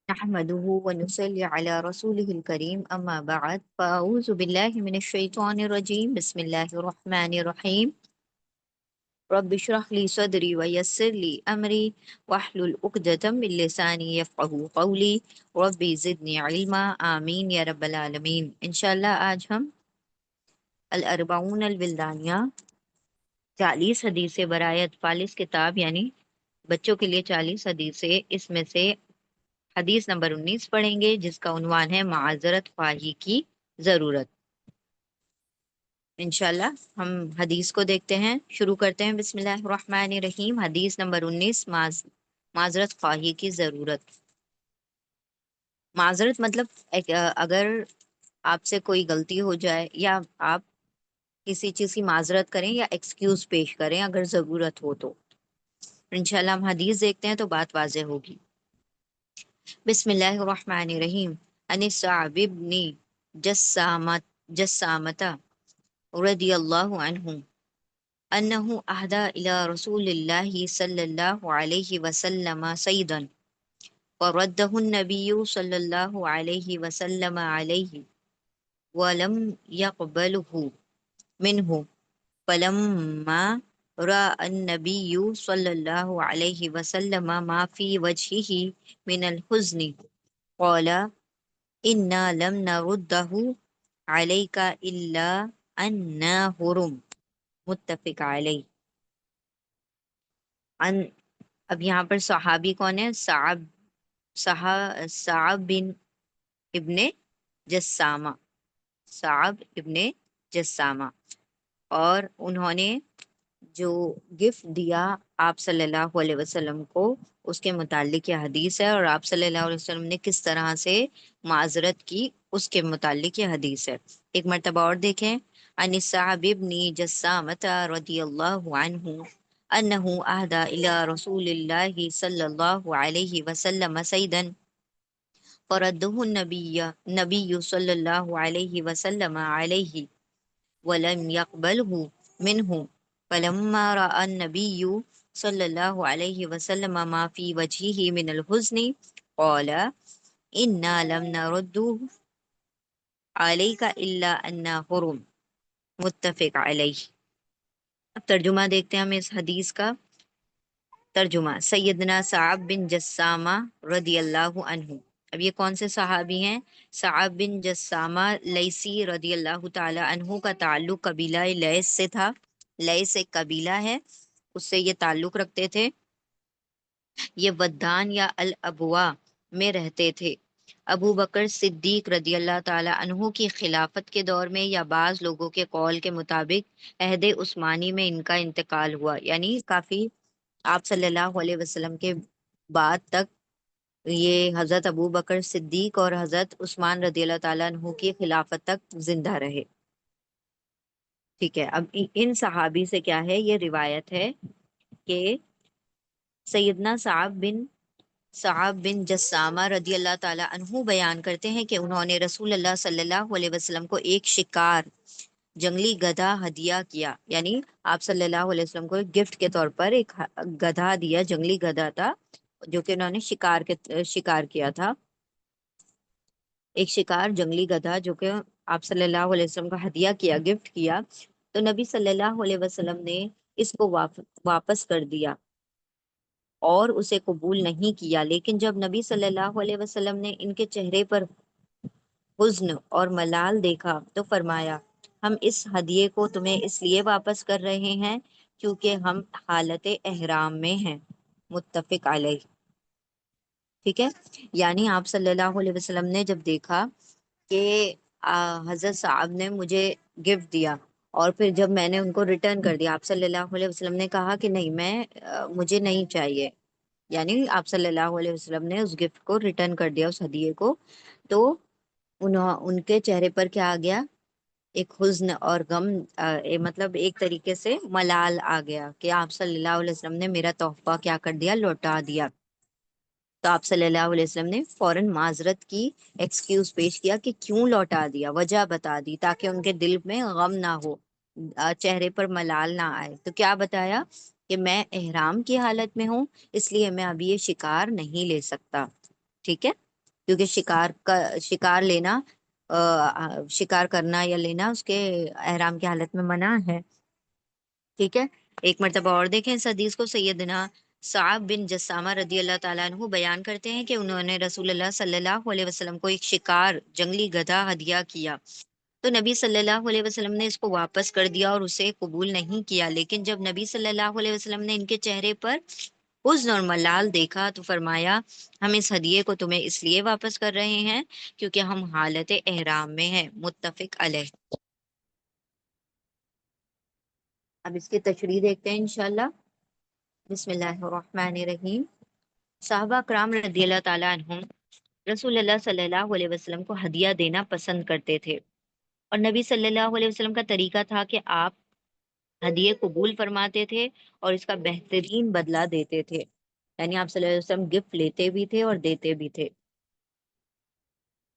نحمده ونصلي على رسوله الكريم أما بعد فأعوذ بالله من الشيطان الرجيم بسم الله الرحمن الرحيم رب اشرح لي صدري ويسر لي أمري واحلل عقدة من لساني يفقهوا قولي ربي زدني علما آمين یا رب العالمین۔ انشاءاللہ آج ہم الاربعون الولدانیہ 40 حدیث برائے اطفال کتاب یعنی بچوں کے لیے 40 حدیثیں، اس میں سے حدیث نمبر 19 پڑھیں گے جس کا عنوان ہے معذرت خواہی کی ضرورت۔ انشاءاللہ ہم حدیث کو دیکھتے ہیں، شروع کرتے ہیں۔ بسم اللہ الرحمن الرحیم۔ حدیث نمبر 19، معذرت خواہی کی ضرورت۔ معذرت مطلب اگر آپ سے کوئی غلطی ہو جائے یا آپ کسی چیز کی معذرت کریں یا ایکسکیوز پیش کریں اگر ضرورت ہو تو۔ انشاءاللہ ہم حدیث دیکھتے ہیں تو بات واضح ہوگی۔ بسم اللہ الرحمن الرحیم۔ ان صعب بن جسامت رضی اللہ عنہ انہ اہدى الى رسول اللہ صلی اللہ علیہ وسلم سیدا ورده النبی صلی اللہ علیہ وسلم علیہ ولم يقبله منه فلما رأى النبي صلى الله عليه وسلم ما في وجهه من الحزن قال إنا لم نرده عليك إلا أننا حرم متفق علیہ۔ اب یہاں پر صحابی کون ہے؟ صعب بن ابن جسامہ، صعب ابن جسامہ، اور انہوں نے جو گفٹ دیا آپ صلی اللہ علیہ وسلم کو اس کے متعلق یہ حدیث ہے، اور آپ صلی اللہ علیہ وسلم نے کس طرح سے معذرت کی اس کے متعلق یہ حدیث ہے۔ ایک مرتبہ اور دیکھیں۔ عن صعب بن جسامۃ رضی اللہ عنہ انہ اہدى الى رسول اللہ صلی اللہ علیہ وسلم سیدا فرده النبی صلی اللہ علیہ وسلم علیہ ولم يقبله منه فلما رأى النبي صلی اللہ علیہ وسلم ما في وجهه من الحزن قال إنا لم نرد عليك إلا أننا حرم متفق علیہ۔ اب ترجمہ دیکھتے ہیں ہم اس حدیث کا۔ ترجمہ: سیدنا صعب بن جسامہ رضی اللہ عنہ، اب یہ کون سے صحابی ہیں؟ صعب بن جسامہ لیسی رضی اللہ تعالی عنہ کا تعلق قبیلہ لیس سے تھا۔ لیس ایک قبیلہ ہے، اس سے یہ تعلق رکھتے تھے۔ یہ ودان یا الابوا میں رہتے تھے۔ ابو بکر صدیق رضی اللہ تعالی عنہ کی خلافت کے دور میں یا بعض لوگوں کے قول کے مطابق عہد عثمانی میں ان کا انتقال ہوا، یعنی کافی آپ صلی اللہ علیہ وسلم کے بعد تک یہ حضرت ابو بکر صدیق اور حضرت عثمان رضی اللہ تعالیٰ عنہ کی خلافت تک زندہ رہے۔ ٹھیک ہے، اب ان صحابی سے کیا ہے، یہ روایت ہے کہ سیدنا صعب بن جسامہ رضی اللہ تعالیٰ عنہ بیان کرتے ہیں کہ انہوں نے رسول اللہ صلی اللہ علیہ وسلم کو ایک شکار جنگلی گدھا ہدیہ کیا، یعنی آپ صلی اللہ علیہ وسلم کو ایک گفٹ کے طور پر ایک گدھا دیا، جنگلی گدھا تھا جو کہ انہوں نے شکار کیا تھا، ایک شکار جنگلی گدھا جو کہ آپ صلی اللہ علیہ وسلم کا ہدیہ کیا، گفٹ کیا، تو نبی صلی اللہ علیہ وسلم نے اس کو واپس کر دیا اور اسے قبول نہیں کیا۔ لیکن جب نبی صلی اللہ علیہ وسلم نے ان کے چہرے پر حزن اور ملال دیکھا تو فرمایا، ہم اس ہدیے کو تمہیں اس لیے واپس کر رہے ہیں کیونکہ ہم حالت احرام میں ہیں، متفق علیہ۔ ٹھیک ہے، یعنی آپ صلی اللہ علیہ وسلم نے جب دیکھا کہ حضرت صاحب نے مجھے گفٹ دیا اور پھر جب میں نے ان کو ریٹرن کر دیا، آپ صلی اللہ علیہ وسلم نے کہا کہ نہیں، مجھے نہیں چاہیے، یعنی آپ صلی اللہ علیہ وسلم نے اس گفٹ کو ریٹرن کر دیا، اس ہدیے کو، تو ان کے چہرے پر کیا آ گیا؟ ایک حزن اور غم، مطلب ایک طریقے سے ملال آ گیا کہ آپ صلی اللہ علیہ وسلم نے میرا تحفہ کیا کر دیا؟ لوٹا دیا۔ تو آپ صلی اللہ علیہ وسلم نے فوراً معذرت کی، ایکسکیوز پیش کیا کہ کیوں لوٹا دیا، وجہ بتا دی تاکہ ان کے دل میں غم نہ ہو، چہرے پر ملال نہ آئے۔ تو کیا بتایا کہ میں احرام کی حالت میں ہوں، اس لیے میں ابھی یہ شکار نہیں لے سکتا۔ ٹھیک ہے، کیونکہ شکار لینا شکار کرنا یا لینا اس کے احرام کی حالت میں منع ہے. ٹھیک ہے. ایک مرتبہ اور دیکھیں اس حدیث کو. سیدنا صعب بن جسامہ رضی اللہ تعالیٰ عنہ بیان کرتے ہیں کہ انہوں نے رسول اللہ صلی اللہ علیہ وسلم کو ایک شکار جنگلی گدھا ہدیہ کیا، تو نبی صلی اللہ علیہ وسلم نے اس کو واپس کر دیا اور اسے قبول نہیں کیا. لیکن جب نبی صلی اللہ علیہ وسلم نے ان کے چہرے پر حزن اور ملال دیکھا تو فرمایا ہم اس ہدیے کو تمہیں اس لیے واپس کر رہے ہیں کیونکہ ہم حالت احرام میں ہیں. متفق علیہ. اب اس کی تشریح دیکھتے ہیں انشاءاللہ. بسم اللہ الرحمن الرحیم. صحابہ کرام رضی اللہ تعالیٰ عنہم رسول اللہ صلی اللہ علیہ وسلم کو ہدیہ دینا پسند کرتے تھے، اور نبی صلی اللہ علیہ وسلم کا طریقہ تھا کہ آپ ہدیے قبول فرماتے تھے اور اس کا بہترین بدلہ دیتے تھے. یعنی آپ صلی اللہ علیہ وسلم گفٹ لیتے بھی تھے اور دیتے بھی تھے.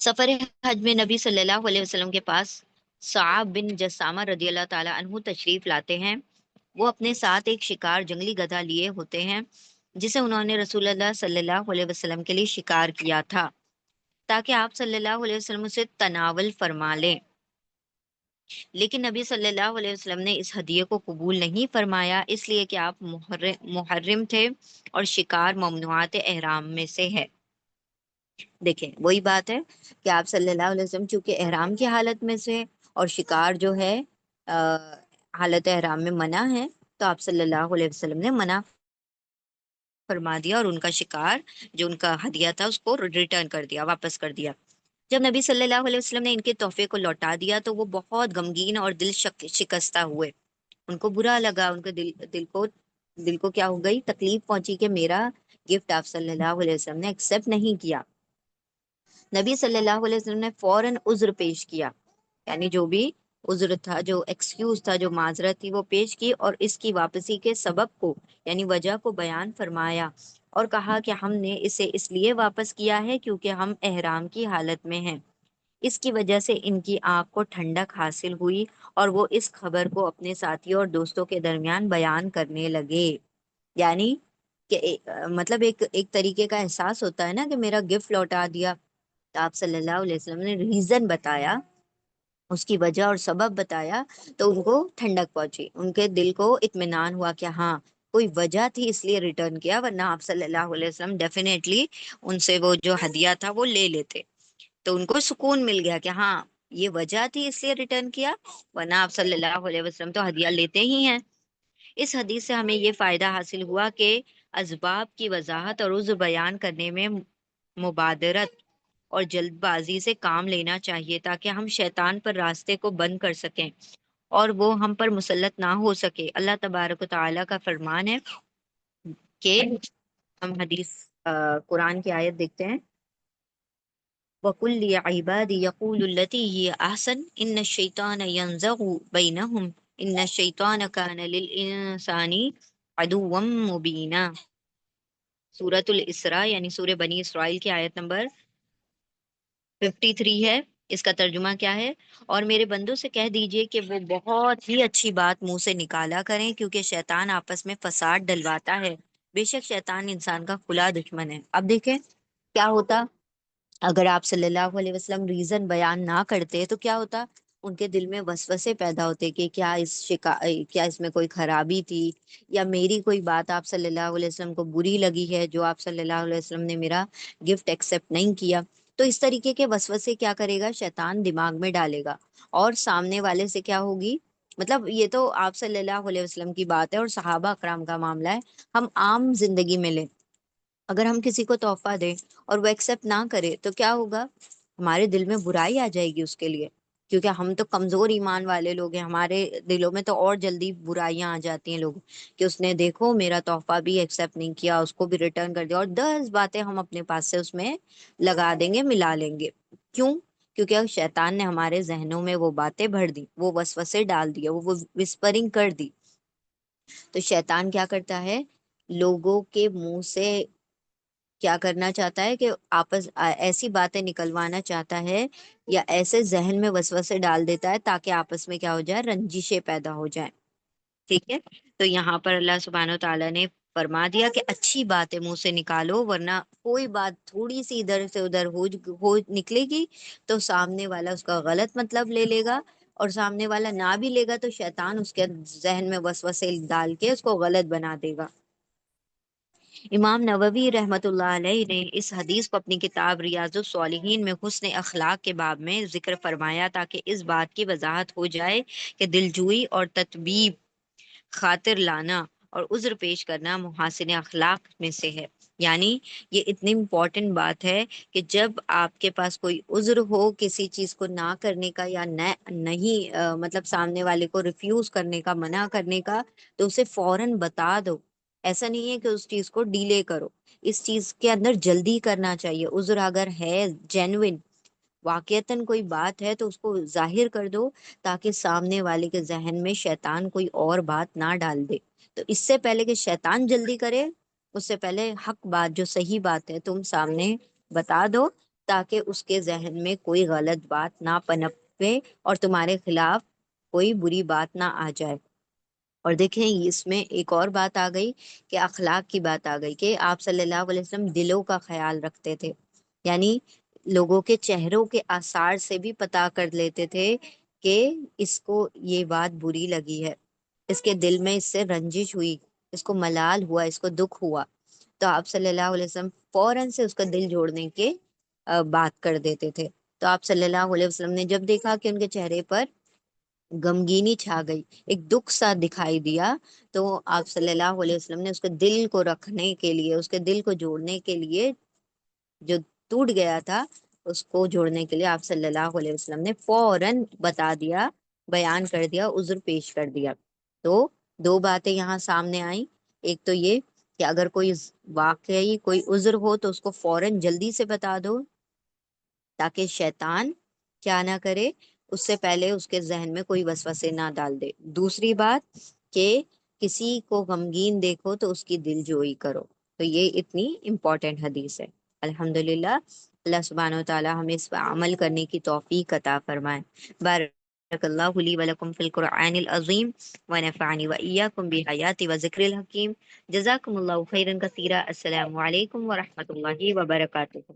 سفر حج میں نبی صلی اللہ علیہ وسلم کے پاس صعب بن جسامہ رضی اللہ تعالیٰ عنہ تشریف لاتے ہیں. وہ اپنے ساتھ ایک شکار جنگلی گدھا لیے ہوتے ہیں جسے انہوں نے رسول اللہ صلی اللہ علیہ وسلم کے لیے شکار کیا تھا تاکہ آپ صلی اللہ علیہ وسلم اسے تناول فرما لیں. لیکن نبی صلی اللہ علیہ وسلم نے اس ہدیے کو قبول نہیں فرمایا، اس لیے کہ آپ محرم تھے اور شکار ممنوعات احرام میں سے ہے. دیکھیں وہی بات ہے کہ آپ صلی اللہ علیہ وسلم چونکہ احرام کی حالت میں سے اور شکار جو ہے حالت احرام میں منع ہے، تو آپ صلی اللہ علیہ وسلم نے منع فرما دیا اور ان کا شکار جو ان کا ہدیہ تھا اس کو ریٹرن کر دیا، واپس کر دیا. جب نبی صلی اللہ علیہ وسلم نے ان کے تحفے کو لوٹا دیا تو وہ بہت غمگین اور دل شکستہ ہوئے. ان کو برا لگا، ان کے دل کو کیا ہو گئی، تکلیف پہنچی کہ میرا گفٹ آپ صلی اللہ علیہ وسلم نے ایکسیپٹ نہیں کیا. نبی صلی اللہ علیہ وسلم نے فوراً عذر پیش کیا، یعنی جو بھی عذر تھا، جو ایکسکیوز تھا، جو معذرت تھی وہ پیش کی، اور اس کی واپسی کے سبب کو یعنی وجہ کو بیان فرمایا اور کہا کہ ہم نے اسے اس لیے واپس کیا ہے کیونکہ ہم احرام کی حالت میں ہیں. اس کی وجہ سے ان کی آنکھ کو ٹھنڈک حاصل ہوئی اور وہ اس خبر کو اپنے ساتھیوں اور دوستوں کے درمیان بیان کرنے لگے. یعنی کہ مطلب ایک طریقے کا احساس ہوتا ہے نا کہ میرا گفٹ لوٹا دیا، تو آپ صلی اللہ علیہ وسلم نے ریزن بتایا، اس کی وجہ اور سبب بتایا، تو ان کو ٹھنڈک پہنچی، ان کے دل کو اطمینان ہوا کہ ہاں کوئی وجہ تھی اس لیے ریٹرن کیا، ورنہ آپ صلی اللہ علیہ وسلم ڈیفینیٹلی ان سے وہ جو ہدیہ تھا وہ لے لیتے. تو ان کو سکون مل گیا کہ ہاں یہ وجہ تھی اس لیے ریٹرن کیا، ورنہ آپ صلی اللہ علیہ وسلم تو ہدیہ لیتے ہی ہیں. اس حدیث سے ہمیں یہ فائدہ حاصل ہوا کہ اسباب کی وضاحت اور عذر بیان کرنے میں مبادرت اور جلد بازی سے کام لینا چاہیے تاکہ ہم شیطان پر راستے کو بند کر سکیں اور وہ ہم پر مسلط نہ ہو سکے. اللہ تبارک و تعالیٰ کا فرمان ہے کہ ہم حدیث قرآن کی آیت دیکھتے ہیں. وَقُلْ لِعِبَادِي يَقُولُوا الَّتِي هِيَ أَحْسَنُ إِنَّ الشَّيْطَانَ يَنزَغُ بَيْنَهُمْ إِنَّ الشَّيْطَانَ كَانَ لِلْإِنسَانِ عَدُوًّا مُبِينًا. سورۃ الاسراء یعنی سورہ بنی اسرائیل کی آیت نمبر 53 ہے. اس کا ترجمہ کیا ہے؟ اور میرے بندوں سے کہہ دیجئے کہ وہ بہت ہی اچھی بات منہ سے نکالا کریں کیونکہ شیطان آپس میں فساد ڈلواتا ہے. بے شک شیطان انسان کا کھلا دشمن ہے. اب دیکھیں کیا ہوتا اگر آپ صلی اللہ علیہ وسلم ریزن بیان نہ کرتے تو کیا ہوتا، ان کے دل میں وسوسے پیدا ہوتے کہ کیا اس میں کوئی خرابی تھی، یا میری کوئی بات آپ صلی اللہ علیہ وسلم کو بری لگی ہے جو آپ صلی اللہ علیہ وسلم نے میرا گفٹ ایکسیپٹ نہیں کیا. تو اس طریقے کے وسوسے کیا کرے گا، شیطان دماغ میں ڈالے گا، اور سامنے والے سے کیا ہوگی، مطلب یہ تو آپ صلی اللہ علیہ وسلم کی بات ہے اور صحابہ اکرام کا معاملہ ہے. ہم عام زندگی میں لیں، اگر ہم کسی کو تحفہ دیں اور وہ ایکسیپٹ نہ کرے تو کیا ہوگا، ہمارے دل میں برائی آ جائے گی اس کے لیے، کیونکہ ہم تو کمزور ایمان والے لوگ ہیں، ہمارے دلوں میں تو اور جلدی برائیاں آ جاتی ہیں لوگ کہ اس نے دیکھو میرا تحفہ بھی ایکسیپٹ نہیں کیا، اس کو بھی ریٹرن کر دیا، اور 10 باتیں ہم اپنے پاس سے اس میں لگا دیں گے، ملا لیں گے. کیوں؟ کیونکہ شیطان نے ہمارے ذہنوں میں وہ باتیں بھر دی، وہ وسوسے ڈال دیا، وہ وسپرنگ کر دی. تو شیطان کیا کرتا ہے، لوگوں کے منہ سے کیا کرنا چاہتا ہے کہ ایسی باتیں نکلوانا چاہتا ہے یا ایسے ذہن میں وسوسے ڈال دیتا ہے تاکہ آپس میں کیا ہو جائے، رنجشیں پیدا ہو جائیں. ٹھیک ہے. تو یہاں پر اللہ سبحانہ و تعالیٰ نے فرما دیا کہ اچھی باتیں منہ سے نکالو، ورنہ کوئی بات تھوڑی سی ادھر سے ادھر ہو نکلے گی تو سامنے والا اس کا غلط مطلب لے لے گا، اور سامنے والا نہ بھی لے گا تو شیطان اس کے ذہن میں وسوسے ڈال کے اس کو غلط بنا دے گا۔ امام نووی رحمت اللہ علیہ نے اس حدیث کو اپنی کتاب ریاض الصالحین میں حسن اخلاق کے باب میں ذکر فرمایا تاکہ اس بات کی وضاحت ہو جائے کہ دلجوئی اور تطبیب، خاطر لانا اور عذر پیش کرنا محاسن اخلاق میں سے ہے۔ یعنی یہ اتنی امپورٹنٹ بات ہے کہ جب آپ کے پاس کوئی عذر ہو کسی چیز کو نہ کرنے کا یا نہیں مطلب سامنے والے کو ریفیوز کرنے کا، منع کرنے کا، تو اسے فوراً بتا دو۔ ایسا نہیں ہے کہ اس چیز کو ڈیلے کرو، اس چیز کے اندر جلدی کرنا چاہیے۔ عذر اگر ہے جینوین، واقعتاً کوئی بات ہے تو اس کو ظاہر کر دو تاکہ سامنے والے کے ذہن میں شیطان کوئی اور بات نہ ڈال دے۔ تو اس سے پہلے کہ شیطان جلدی کرے، اس سے پہلے حق بات جو صحیح بات ہے تم سامنے بتا دو تاکہ اس کے ذہن میں کوئی غلط بات نہ پنپے اور تمہارے خلاف کوئی بری بات نہ آ جائے۔ اور دیکھیں اس میں ایک اور بات آ گئی کہ اخلاق کی بات آ گئی کہ آپ صلی اللہ علیہ وسلم دلوں کا خیال رکھتے تھے، یعنی لوگوں کے چہروں کے آثار سے بھی پتا کر لیتے تھے کہ اس کو یہ بات بری لگی ہے، اس کے دل میں اس سے رنجش ہوئی، اس کو ملال ہوا، اس کو دکھ ہوا، تو آپ صلی اللہ علیہ وسلم فوراً سے اس کا دل جوڑنے کے بات کر دیتے تھے۔ تو آپ صلی اللہ علیہ وسلم نے جب دیکھا کہ ان کے چہرے پر غمگینی چھا گئی، ایک دکھ سا دکھائی دیا، تو آپ صلی اللہ علیہ وسلم نے اس کے دل کو رکھنے کے لیے، اس کے دل کو جوڑنے کے لیے، جو ٹوٹ گیا تھا اس کو جوڑنے کے لیے آپ صلی اللہ علیہ وسلم نے فوراً بتا دیا، بیان کر دیا، عذر پیش کر دیا۔ تو دو باتیں یہاں سامنے آئیں، ایک تو یہ کہ اگر کوئی واقعی کوئی عذر ہو تو اس کو فوراً جلدی سے بتا دو تاکہ شیطان کیا نہ کرے، اس سے پہلے اس کے ذہن میں کوئی وسوسے نہ ڈال دے۔ دوسری بات کہ کسی کو غمگین دیکھو تو اس کی دل جوئی کرو۔ تو یہ اتنی امپورٹنٹ حدیث ہے۔ الحمدللہ، اللہ سبحانہ و تعالی ہمیں اس پر عمل کرنے کی توفیق عطا فرمائے۔ بارک اللہ لی ولکم فی القرآن العظیم ونفعنی وإیاکم بآیات و ذکر الحکیم۔ جزاکم اللہ خیرا کثیرا۔ السلام علیکم ورحمۃ اللہ وبرکاتہ۔